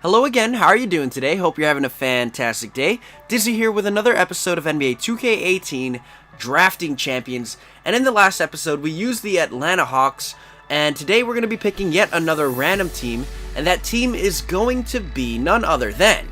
Hello again, how are you doing today? Hope you're having a fantastic day. Dizzy here with another episode of NBA 2K18 Drafting Champions. And in the last episode, we used the Atlanta Hawks. And today we're going to be picking yet another random team. And that team is going to be none other than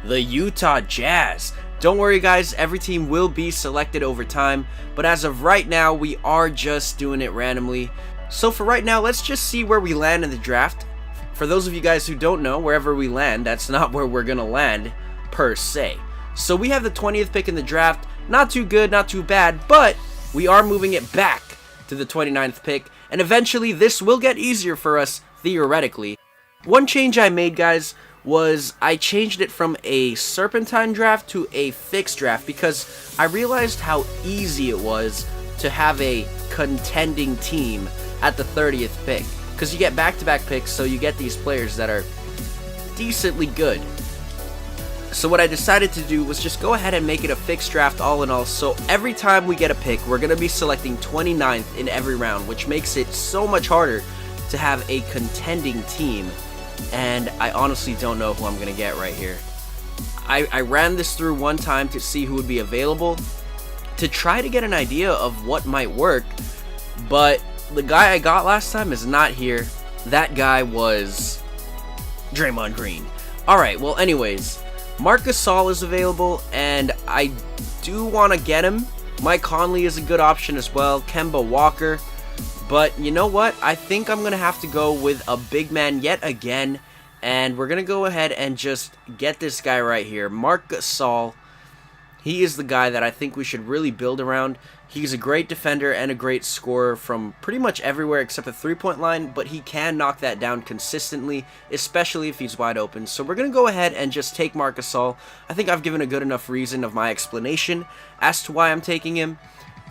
the Utah Jazz. Don't worry guys, every team will be selected over time. But as of right now, we are just doing it randomly. So for right now, let's just see where we land in the draft. For those of you guys who don't know, wherever we land, that's not where we're going to land, per se. So we have the 20th pick in the draft. Not too good, not too bad, but we are moving it back to the 29th pick. And eventually, this will get easier for us, theoretically. One change I made, guys, was I changed it from a serpentine draft to a fixed draft because I realized how easy it was to have a contending team at the 30th pick. Because you get back-to-back picks, so you get these players that are decently good. So what I decided to do was just go ahead and make it a fixed draft all in all. So every time we get a pick, we're going to be selecting 29th in every round, which makes it so much harder to have a contending team. And I honestly don't know who I'm going to get right here. I ran this through one time to see who would be available, to try to get an idea of what might work, but the guy I got last time is not here. That guy was Draymond Green. Alright, well anyways, Marc Gasol is available, and I do want to get him. Mike Conley is a good option as well, Kemba Walker. But you know what? I think I'm going to have to go with a big man yet again. And we're going to go ahead and just get this guy right here, Marc Gasol. He is the guy that I think we should really build around. He's a great defender and a great scorer from pretty much everywhere except the three-point line, but he can knock that down consistently, especially if he's wide open. So we're going to go ahead and just take Marc Gasol. I think I've given a good enough reason of my explanation as to why I'm taking him,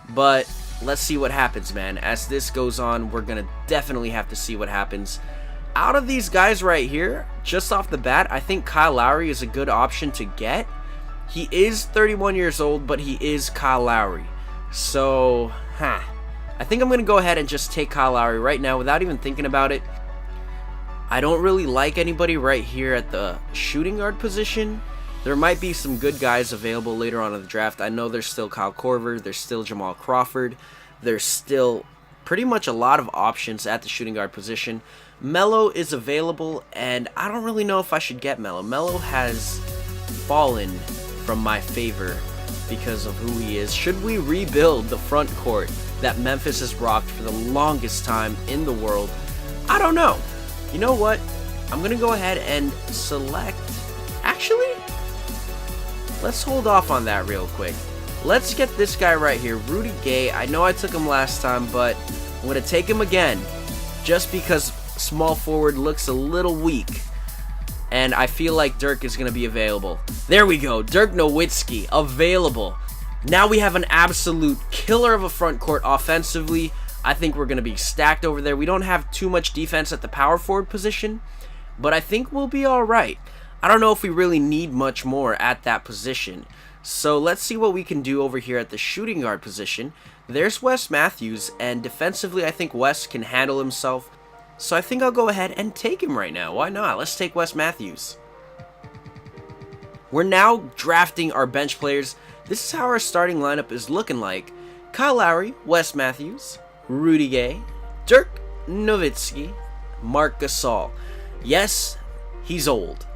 but let's see what happens, man. As this goes on, we're going to definitely have to see what happens. Out of these guys right here, just off the bat, I think Kyle Lowry is a good option to get. He is 31 years old, but he is Kyle Lowry. So, I think I'm going to go ahead and just take Kyle Lowry right now without even thinking about it. I don't really like anybody right here at the shooting guard position. There might be some good guys available later on in the draft. I know there's still Kyle Korver, there's still Jamal Crawford, there's still pretty much a lot of options at the shooting guard position. Melo is available, and I don't really know if I should get Melo. Melo has fallen from my favor because of who he is. Should we rebuild the front court that Memphis has rocked for the longest time in the world? I don't know. You know what? I'm going to go ahead and select... Actually, let's hold off on that real quick. Let's get this guy right here, Rudy Gay. I know I took him last time, but I'm going to take him again just because small forward looks a little weak. And I feel like Dirk is going to be available. There we go. Dirk Nowitzki available. Now we have an absolute killer of a front court offensively. I think we're going to be stacked over there. We don't have too much defense at the power forward position, but I think we'll be all right. I don't know if we really need much more at that position. So let's see what we can do over here at the shooting guard position. There's Wes Matthews, and defensively I think Wes can handle himself. So I think I'll go ahead and take him right now. Why not? Let's take Wes Matthews. We're now drafting our bench players. This is how our starting lineup is looking like. Kyle Lowry, Wes Matthews, Rudy Gay, Dirk Nowitzki, Marc Gasol. Yes, he's old,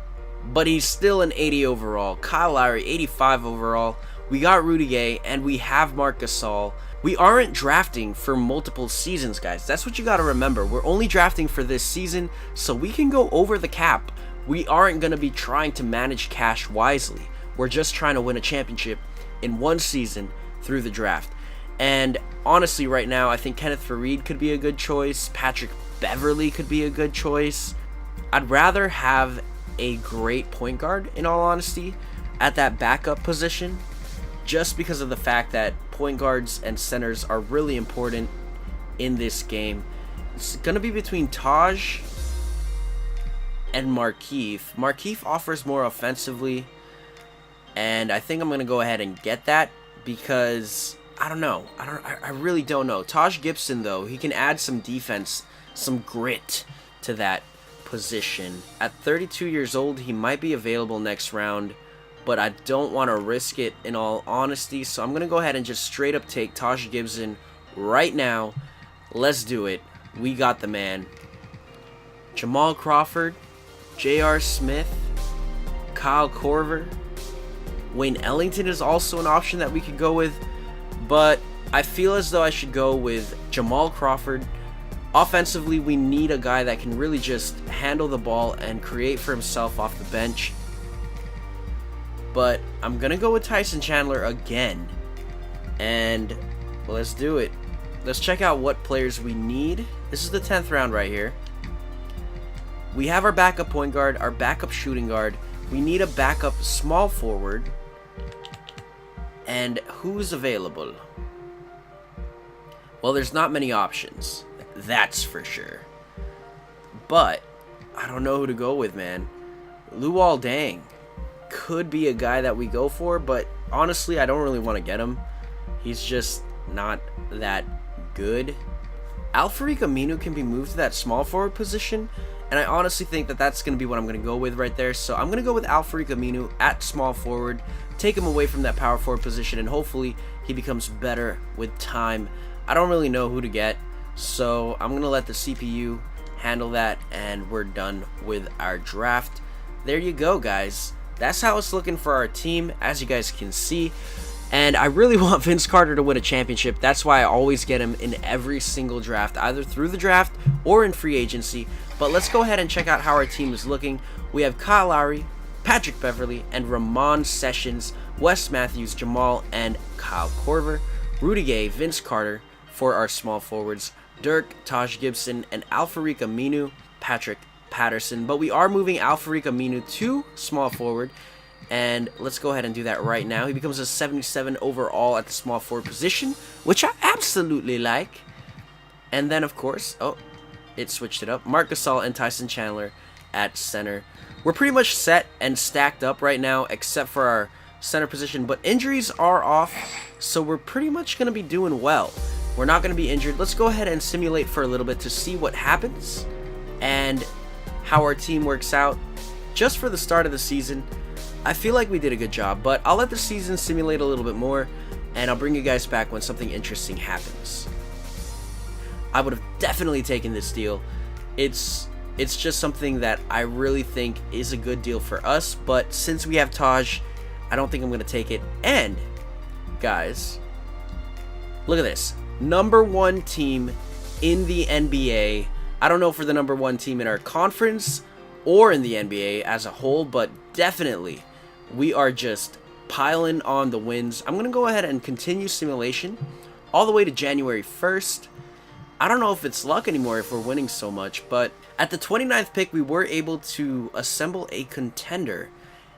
but he's still an 80 overall. Kyle Lowry, 85 overall. We got Rudy Gay, and we have Marc Gasol. We aren't drafting for multiple seasons, guys. That's what you got to remember. We're only drafting for this season, so we can go over the cap. We aren't going to be trying to manage cash wisely. We're just trying to win a championship in one season through the draft. And honestly, right now, I think Kenneth Faried could be a good choice. Patrick Beverley could be a good choice. I'd rather have a great point guard, in all honesty, at that backup position, just because of the fact that point guards and centers are really important in this game. It's going to be between Taj and Markieff. Markieff offers more offensively, and I think I'm going to go ahead and get that because I don't know. I really don't know. Taj Gibson, though, he can add some defense, some grit to that position. At 32 years old, he might be available next round, but I don't want to risk it in all honesty, so I'm going to go ahead and just straight up take Taj Gibson right now. Let's do it. We got the man. Jamal Crawford, J.R. Smith, Kyle Korver, Wayne Ellington is also an option that we could go with, but I feel as though I should go with Jamal Crawford. Offensively, we need a guy that can really just handle the ball and create for himself off the bench. But I'm going to go with Tyson Chandler again. And let's do it. Let's check out what players we need. This is the 10th round right here. We have our backup point guard, our backup shooting guard. We need a backup small forward. And who's available? Well, there's not many options. That's for sure. But I don't know who to go with, man. Luol Deng could be a guy that we go for, but honestly, I don't really want to get him. He's just not that good. Al-Farouq Aminu can be moved to that small forward position, and I honestly think that that's going to be what I'm going to go with right there. So I'm going to go with Al-Farouq Aminu at small forward, take him away from that power forward position, and hopefully he becomes better with time. I don't really know who to get, so I'm going to let the CPU handle that, and we're done with our draft. There you go, guys. That's how it's looking for our team, as you guys can see. And I really want Vince Carter to win a championship. That's why I always get him in every single draft, either through the draft or in free agency. But let's go ahead and check out how our team is looking. We have Kyle Lowry, Patrick Beverley, and Ramon Sessions, Wes Matthews, Jamal, and Kyle Korver, Rudy Gay, Vince Carter for our small forwards, Dirk, Taj Gibson, and Al-Farouq Aminu, Patrick Patterson. But we are moving Al-Farouq Aminu to small forward, and let's go ahead and do that right now. He becomes a 77 overall at the small forward position, which I absolutely like. And then, of course, oh, it switched it up. Marc Gasol and Tyson Chandler at center. We're pretty much set and stacked up right now, except for our center position, but injuries are off, so we're pretty much going to be doing well. We're not going to be injured. Let's go ahead and simulate for a little bit to see what happens and how our team works out. Just for the start of the season, I feel like we did a good job, but I'll let the season simulate a little bit more, and I'll bring you guys back when something interesting happens. I would have definitely taken this deal. It's just something that I really think is a good deal for us, but since we have Taj, I don't think I'm going to take it. And, guys, look at this. #1 team in the NBA. I don't know if we're the #1 team in our conference or in the NBA as a whole, but definitely we are just piling on the wins. I'm going to go ahead and continue simulation all the way to January 1st. I don't know if it's luck anymore if we're winning so much, but at the 29th pick, we were able to assemble a contender,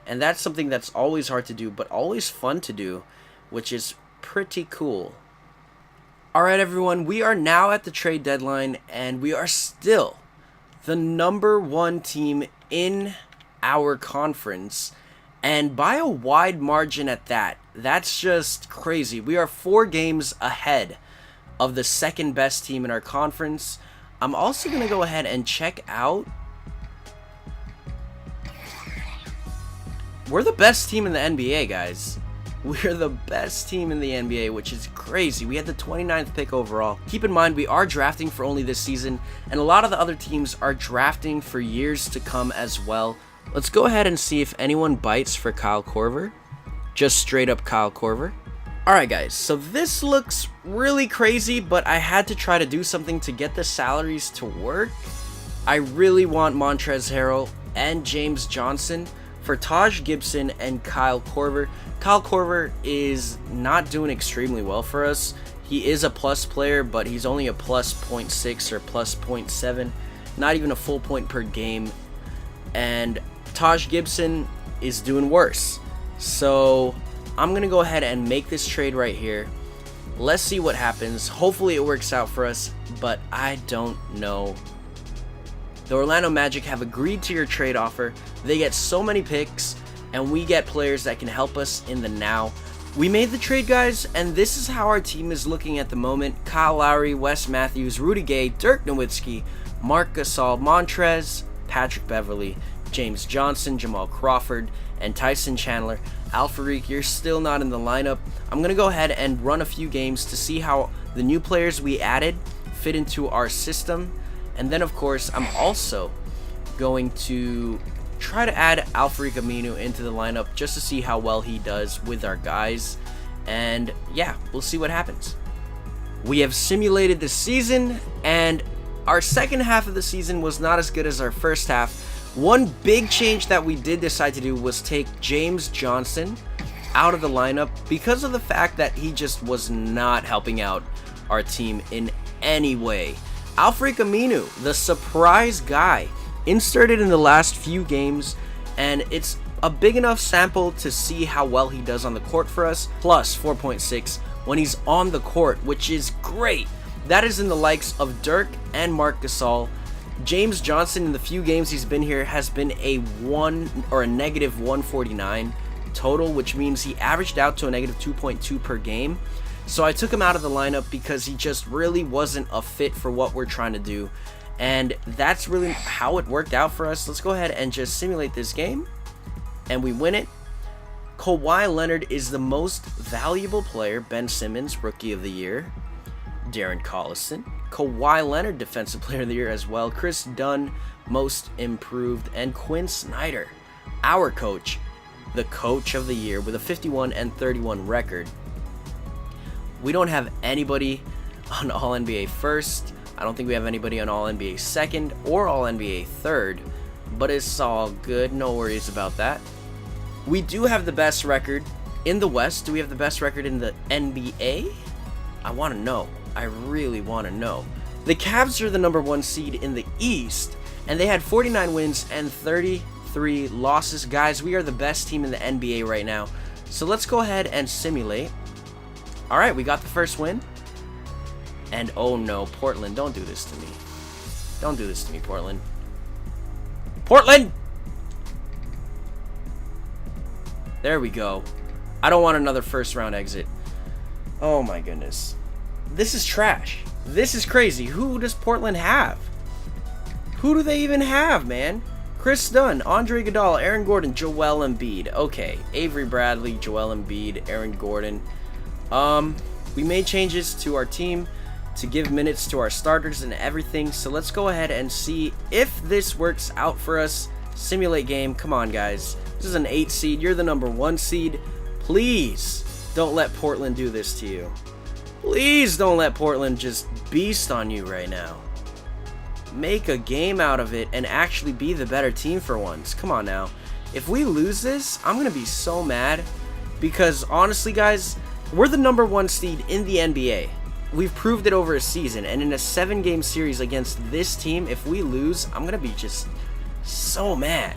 and that's something that's always hard to do, but always fun to do, which is pretty cool. Alright everyone, we are now at the trade deadline, and we are still the #1 team in our conference, and by a wide margin at that. That's just crazy. We are 4 games ahead of the second best team in our conference. I'm also going to go ahead and check out. We're the best team in the NBA, guys. We're the best team in the NBA, which is crazy. We had the 29th pick overall. Keep in mind, we are drafting for only this season, and a lot of the other teams are drafting for years to come as well. Let's go ahead and see if anyone bites for Kyle Korver. Just straight up Kyle Korver. Alright guys, so this looks really crazy, but I had to try to do something to get the salaries to work. I really want Montrezl Harrell and James Johnson for Taj Gibson and Kyle Korver. Kyle Korver is not doing extremely well for us. He is a plus player, but he's only a plus 0.6 or plus 0.7, not even a full point per game. And Taj Gibson is doing worse. So I'm going to go ahead and make this trade right here. Let's see what happens. Hopefully it works out for us, but I don't know. The Orlando Magic have agreed to your trade offer. They get so many picks, and we get players that can help us in the now. We made the trade, guys, and this is how our team is looking at the moment. Kyle Lowry, Wes Matthews, Rudy Gay, Dirk Nowitzki, Marc Gasol, Montrez, Patrick Beverley, James Johnson, Jamal Crawford, and Tyson Chandler. Al-Farouq, you're still not in the lineup. I'm going to go ahead and run a few games to see how the new players we added fit into our system. And then, of course, I'm also going to try to add Al-Farouq Aminu into the lineup just to see how well he does with our guys. And yeah, we'll see what happens. We have simulated the season, and our second half of the season was not as good as our first half. One big change that we did decide to do was take James Johnson out of the lineup because of the fact that he just was not helping out our team in any way. Al-Farouq Aminu, the surprise guy, inserted in the last few games, and it's a big enough sample to see how well he does on the court for us, plus 4.6 when he's on the court, which is great. That is in the likes of Dirk and Marc Gasol. James Johnson, in the few games he's been here, has been a negative 149 total, which means he averaged out to a negative 2.2 per game. So I took him out of the lineup because he just really wasn't a fit for what we're trying to do. And that's really how it worked out for us. Let's go ahead and just simulate this game. And we win it. Kawhi Leonard is the most valuable player. Ben Simmons, Rookie of the Year. Darren Collison. Kawhi Leonard, Defensive Player of the Year as well. Chris Dunn, Most Improved. And Quinn Snyder, our coach, the Coach of the Year with a 51-31 record. We don't have anybody on All-NBA first. I don't think we have anybody on All-NBA second or All-NBA third, but it's all good. No worries about that. We do have the best record in the West. Do we have the best record in the NBA? I want to know. I really want to know. The Cavs are the number 1 seed in the East, and they had 49 wins and 33 losses. Guys, we are the best team in the NBA right now. So let's go ahead and simulate. All right, we got the first win. And oh no, Portland, don't do this to me. Don't do this to me, Portland. Portland! There we go. I don't want another first round exit. Oh my goodness. This is trash. This is crazy. Who does Portland have? Who do they even have, man? Chris Dunn, Andre Iguodala, Aaron Gordon, Joel Embiid. Okay, Avery Bradley, Joel Embiid, Aaron Gordon. We made changes to our team to give minutes to our starters and everything. So let's go ahead and see if this works out for us. Simulate game. Come on, guys. This is an 8 seed. You're the number 1 seed. Please don't let Portland do this to you. Please don't let Portland just beast on you right now. Make a game out of it and actually be the better team for once. Come on now. If we lose this, I'm going to be so mad because honestly, guys, we're the number 1 seed in the NBA. We've proved it over a season, and in a 7-game series against this team, if we lose, I'm going to be just so mad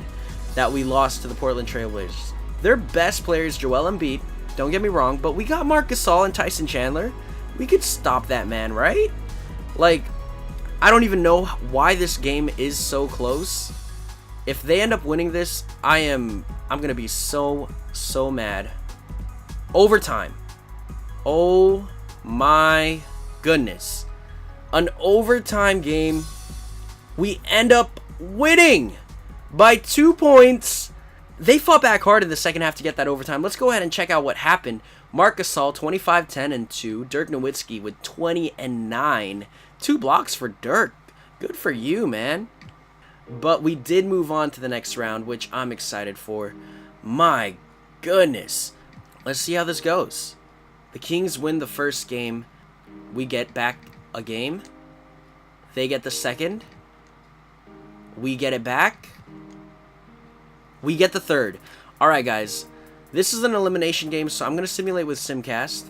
that we lost to the Portland Trail Blazers. Their best player is Joel Embiid, don't get me wrong, but we got Marc Gasol and Tyson Chandler. We could stop that man, right? Like, I don't even know why this game is so close. If they end up winning this, I'm going to be so mad. Overtime. Oh my goodness. An overtime game. We end up winning by 2 points. They fought back hard in the second half to get that overtime. Let's go ahead and check out what happened. Marc Gasol, 25, 10, and 2. Dirk Nowitzki with 20 and 9. 2 blocks for Dirk. Good for you, man. But we did move on to the next round, which I'm excited for. My goodness. Let's see how this goes. The Kings win the first game. We get back a game. They get the second. We get it back. We get the third. Alright, guys. This is an elimination game, so I'm going to simulate with Simcast.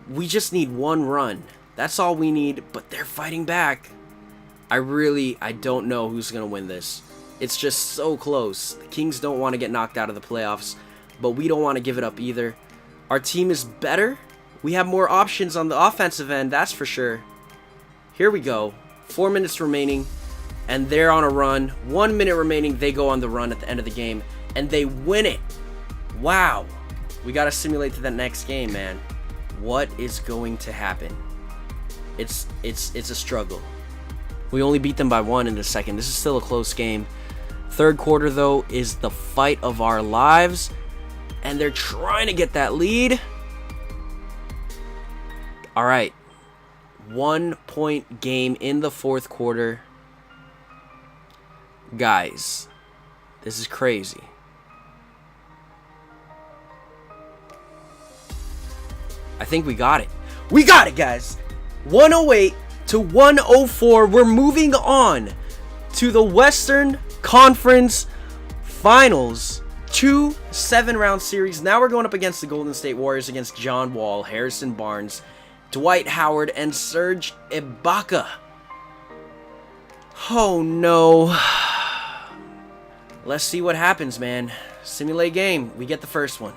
We just need 1 run. That's all we need, but they're fighting back. I don't know who's going to win this. It's just so close. The Kings don't want to get knocked out of the playoffs, but we don't want to give it up either. Our team is better. We have more options on the offensive end, that's for sure. Here we go. 4 minutes remaining, and they're on a run. 1 minute remaining, they go on the run at the end of the game, and they win it. Wow. We got to simulate to that next game, man. What is going to happen? It's a struggle. We only beat them by 1 in the second. This is still a close game. Third quarter, though, is the fight of our lives, and they're trying to get that lead. All right, 1 point game in the fourth quarter. Guys, this is crazy. I think we got it. We got it, guys. 108 to 104. We're moving on to the Western Conference Finals. 2 7-round series. Now we're going up against the Golden State Warriors, against John Wall, Harrison Barnes, Dwight Howard, and Serge Ibaka. Oh no. Let's see what happens, man. Simulate game. We get the first one.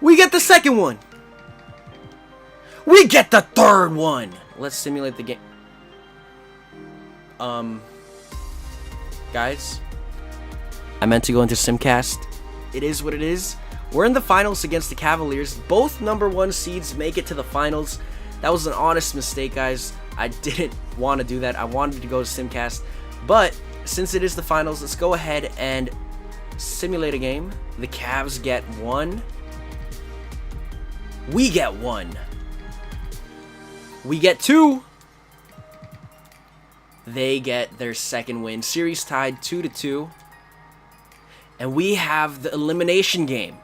We get the second one. We get the third one. Let's simulate the game. Guys, I meant to go into Simcast. It is what it is. We're in the finals against the Cavaliers. Both number 1 seeds make it to the finals. That was an honest mistake, guys. I didn't want to do that. I wanted to go to Simcast. But since it is the finals, let's go ahead and simulate a game. The Cavs get 1. We get 1. We get 2. They get their second win. Series tied 2-2. And we have the elimination game.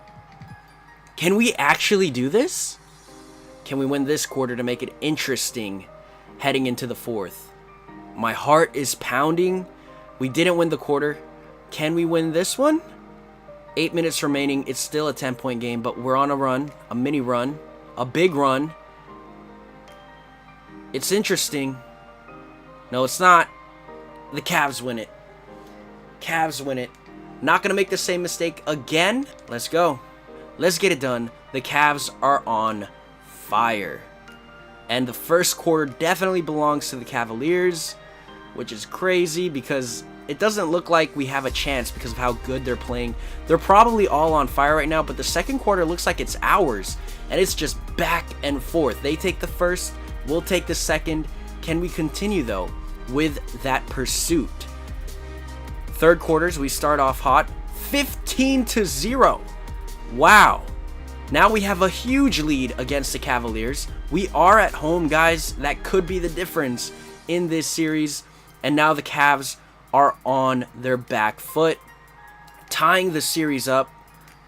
Can we actually do this? Can we win this quarter to make it interesting heading into the fourth? My heart is pounding. We didn't win the quarter. Can we win this one? 8 minutes remaining. It's still a 10-point game, but we're on a run. A mini run. A big run. It's interesting. No, it's not. The Cavs win it. Cavs win it. Not going to make the same mistake again. Let's go. Let's get it done. The Cavs are on fire. And the first quarter definitely belongs to the Cavaliers, which is crazy because it doesn't look like we have a chance because of how good they're playing. They're probably all on fire right now, but the second quarter looks like it's ours. And it's just back and forth. They take the first, we'll take the second. Can we continue, though, with that pursuit? Third quarters, we start off hot. 15-0. Wow. Now we have a huge lead against the Cavaliers. We are at home, guys. That could be the difference in this series. And now the Cavs are on their back foot, tying the series up.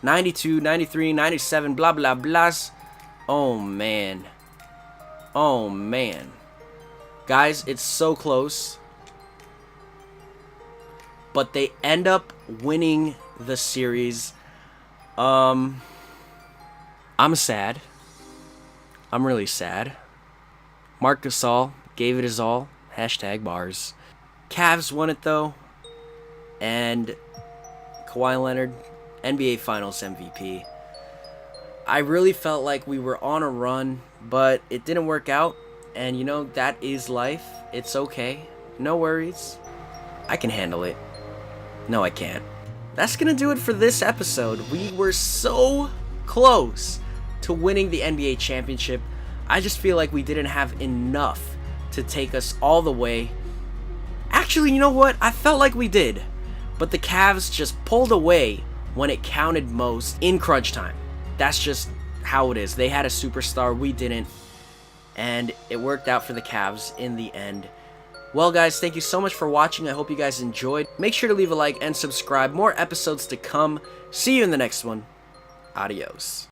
92, 93, 97, blah, blah, blah. Oh, man. Oh, man. Guys, it's so close. But they end up winning the series. I'm sad. I'm really sad. Marc Gasol gave it his all. Hashtag bars. Cavs won it, though. And Kawhi Leonard, NBA Finals MVP. I really felt like we were on a run, but it didn't work out. And, you know, that is life. It's okay. No worries. I can handle it. No, I can't. That's going to do it for this episode. We were so close to winning the NBA championship. I just feel like we didn't have enough to take us all the way. Actually, you know what? I felt like we did. But the Cavs just pulled away when it counted most in crunch time. That's just how it is. They had a superstar. We didn't. And it worked out for the Cavs in the end. Well, guys, thank you so much for watching. I hope you guys enjoyed. Make sure to leave a like and subscribe. More episodes to come. See you in the next one. Adios.